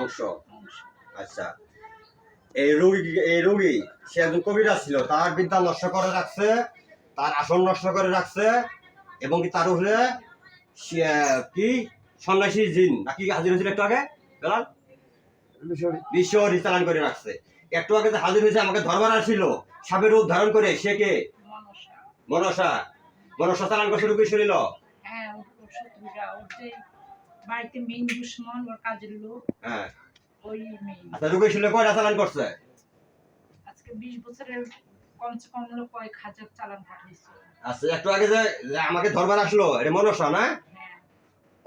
অংশ। আচ্ছা, এই রোগী সে একজন কবিরাজ ছিল, তার বিদ্যা নষ্ট করে রাখছে, তার আসন নষ্ট করে রাখছে, এবং কি তার উপরে কি সন্ন্যাসী জিন নাকি হাজির হয়েছিল একটু আগে বিশ্বহরি চালান করে রাখছে। একটু আগে যে হাজির হয়েছে আমাকে ধরবার আসছিল সাপের রূপ ধারণ করে, সে কে? মনসা। মনসা চালান করছে রোগী শরীর। হ্যাঁ, বাড়িতে মেইন দুশমন ওর কাজের লোক। হ্যাঁ, ওই মেইন। আচ্ছা, রোগী শরীরে কয়টা চালান করছে? আজকে 20 বছরের কমসে কম কয়েক হাজার চালান পাঠিয়েছে। আচ্ছা, একটু আগে যে আমাকে ধরবার আসলো এটা মনসা না? হ্যাঁ।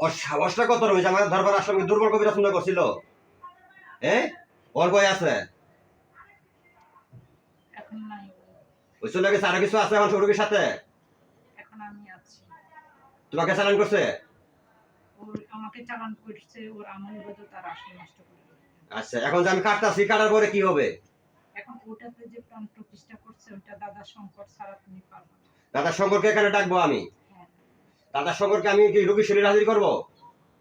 ওর সাহসটা কত রয়েছে আমাকে ধরবার আসলো? দুর্বল কবিরা শুনে করছিল, হ্যাঁ? ওর বই আছে এখন নাই। ওই চলে গেছে, আরো কিছু আছে এখন রোগীর সাথে? এখন আমি আছি। তোমাকে চালান করছে? আমাকে চালান করছে, ওর আমল বদল তার আসল নষ্ট করে। আচ্ছা, এখন যে আমি কাটতাছি, কাটার পরে কি হবে? এখন ওটাতে যে প্রাণ প্রতিষ্ঠা করছে ওটা দাদা শঙ্কর ছাড়া তুমি পারবে না। দাদা শঙ্করকে এখানে ডাকবো আমি? হ্যাঁ। দাদা শঙ্করকে আমি কি রোগীর শরীরে হাজির করবো?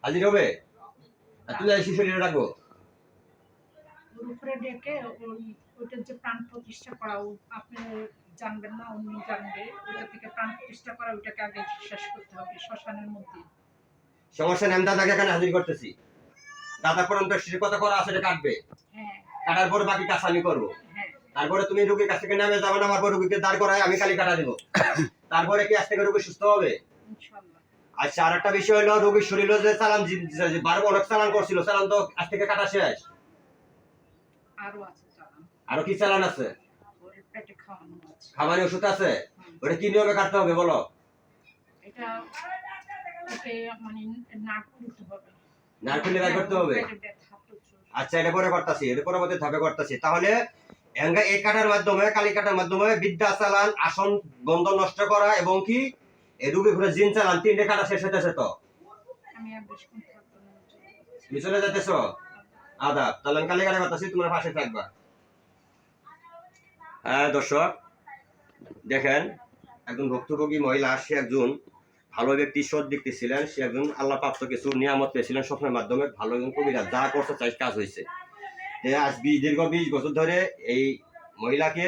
হাজির হবে? তুমি এই শরীরে ডাকবো? ওর উপরে ডেকে ওইটার যে প্রাণ প্রতিষ্ঠা করা আপনি জানবেন না, উনি জানবে। ওটা থেকে প্রাণ প্রতিষ্ঠা করা ওইটাকে আগে শেষ করতে হবে শ্মশানের মধ্যে। সমস্যা নেই, আমি দাদাকে এখানে হাজির করতেছি। দাদা পর্যন্ত কথা করা আছে, এটা কাটবে। হ্যাঁ। কাটার পরে বাকি কাজ আমি করবো। হ্যাঁ। তারপরে তুমি রোগীর কাছ থেকে নেমে যাবে, আমার পর রোগীকে দাঁড় করায় আমি কালি কাটা দিব। তারপরে কি আজ থেকে রোগী সুস্থ হবে? ইনশাআল্লাহ। আচ্ছা, আর একটা বিষয় হলো রোগীর শরীরে যে চালান বারবার অনেক চালান করছিল, চালান তো আজ থেকে কাটা শেষ। আরো আছে চালান। আরো কি চালান আছে? ওর পেটে খাওয়ানো আছে। খাওয়ানোর ওষুধ আছে? ওটা কি নিয়মে কাটতে হবে বলো? এটা ওকে মানে নাক খুলতে হবে। নাক খুলে বের করতে হবে? আচ্ছা, এটা পরে করতেছি, এটা পরবর্তী ধাপে করতেছি। তাহলে এই কাটার মাধ্যমে, কালি কাটার মাধ্যমে বিদ্যা চালান, আসন বন্ধ নষ্ট করা এবং কি এই রোগী ঘুরে জিন চালান, তিনটে কাটা শেষ হইতেছে। তো আমি আর বেশিক্ষণ থাকবো না। তুমি চলে যাইতেছো? আদাব, তাহলে আমি কালি কাটা করতেছি, তোমার পাশে থাকবা। হ্যাঁ দর্শক, দেখেন একজন ভুক্তভোগী মহিলা, সে একজন ভালো ব্যক্তি, সৎ ব্যক্তি ছিলেন। সে একজন আল্লাহ প্রাপ্ত কিছু নিয়ামত পেয়েছিলেন স্বপ্নের মাধ্যমে। ভালো একজন কবিরাজ, যা করতে চাই কাজ হয়েছে। আজ দীর্ঘ 20 বছর ধরে এই মহিলাকে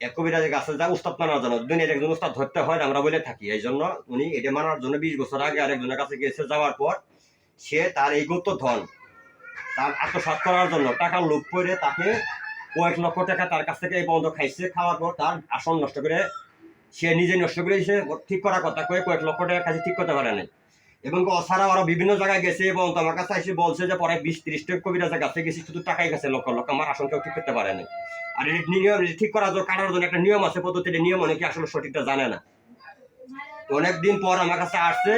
এক কবিরাজের কাছে যা উস্তাদ মানার জন্য, দুনিয়ার একজন উস্তাদ ধরতে হয় আমরা বলে থাকি, এই জন্য উনি এটা মানার জন্য 20 বছর আগে আরেকজনের কাছে গেছে। যাওয়ার পর সে তার এই গুপ্ত ধন তার আত্মসাৎ করার জন্য টাকা লোভ করে তাকে কয়েক লক্ষ টাকা তার কাছ থেকে এই পর্যন্ত খাইছে। খাওয়ার পর তার আসন নষ্ট করে, সে নিজে নষ্ট করে, সে ঠিক করার কথা কয়েক লক্ষ টাকা কাছে ঠিক করতে পারে নাই। এবং অছাড়াও আরো বিভিন্ন জায়গায় গেছে এবং আমার কাছে এসে বলছে যে পরে 20-30টা কবিরাজের কাছে গেছি, শুধু টাকাই গেছে লক্ষ লক্ষ, আমার আসন কেউ ঠিক করতে পারে নাই। আর এই নিয়ম ঠিক করার জন্য, কাটার জন্য একটা নিয়ম আছে, পদ্ধতির নিয়ম অনেকে আসলে সঠিকটা জানে না। অনেকদিন পর আমার কাছে আসছে,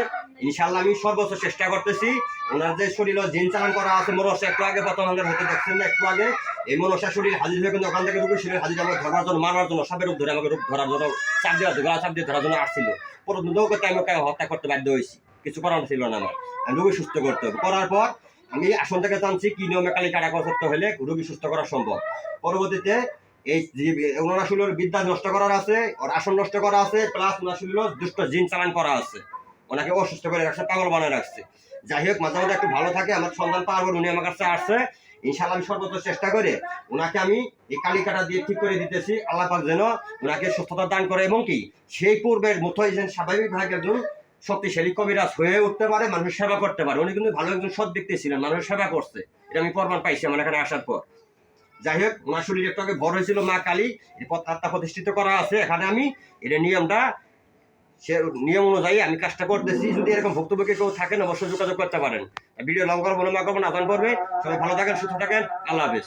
ইনশাল্লাহ আমি সর্বোচ্চ চেষ্টা করতেছি। ওনার যে শরীরে জিন চালান করা আছে, মনসা একটু আগে প্রথম আমাদের হতে দেখছেন না, একটু আগে এই মনসা শরীর হাজির হয়ে, কিন্তু ওখান থেকে রোগীর শরীর হাজির আমাকে ধরার জন্য, মারার জন্য, সাপের রূপ ধরে আমাকে রূপ ধরার জন্য চাপ দেওয়া, গলা চাপ দিয়ে ধরার জন্য আসছিল। প্রতিদিনও করতে আমি হত্যা করতে বাধ্য হয়েছি, কিছু করার ছিল না আমার। রোগী সুস্থ করতে হবে। করার পর আমি আসন থেকে জানছি কি নিয়মে কালি কাটা করতে হলে রোগী সুস্থ করা সম্ভব। পরবর্তীতে এই ওনার শরীরের বিদ্যা নষ্ট করার আছে, ওর আসন নষ্ট করা আছে, প্লাস ওনার শরীরের দুষ্ট জিন চালান করা আছে, ওনাকে অসুস্থ করে রাখছে, পাগল বানায় রাখছে। যাই হোক, মাঝে মাঝে একটু ভালো থাকে, আমার সন্ধান পাওয়ার পর উনি আমার কাছে আসছে। ইনশাআল্লাহ আমি সর্বোচ্চ চেষ্টা করে ওনাকে আমি এই কালি কাটা দিয়ে ঠিক করে দিতেছি। আল্লাহ পাক যেন ওনাকে সুস্থতা দান করে এবং কি সেই পূর্বের মতোই যেন স্বাভাবিকভাবে একজন শক্তিশালী কবিরাজ হয়ে উঠতে পারে, মানুষের সেবা করতে পারে। উনি কিন্তু ভালো একজন সৎ ব্যক্তি ছিলেন, মানুষের সেবা করছে, এটা আমি প্রমাণ পাইছি আমার এখানে আসার পর। যাই হোক, ওনার শরীর একটু আগে ভর হয়েছিল, মা কালী আত্মা প্রতিষ্ঠিত করা আছে এখানে। আমি এটা নিয়মটা, সে নিয়ম অনুযায়ী আমি কাজটা করতেছি। যদি এরকম ভুক্তভোগী কেউ থাকেন অবশ্যই যোগাযোগ করতে পারেন। ভিডিও লং করবো না, মা করবো না, আদান করবে। সবাই ভালো থাকেন, সুস্থ থাকেন, আল্লাহ হাফেজ।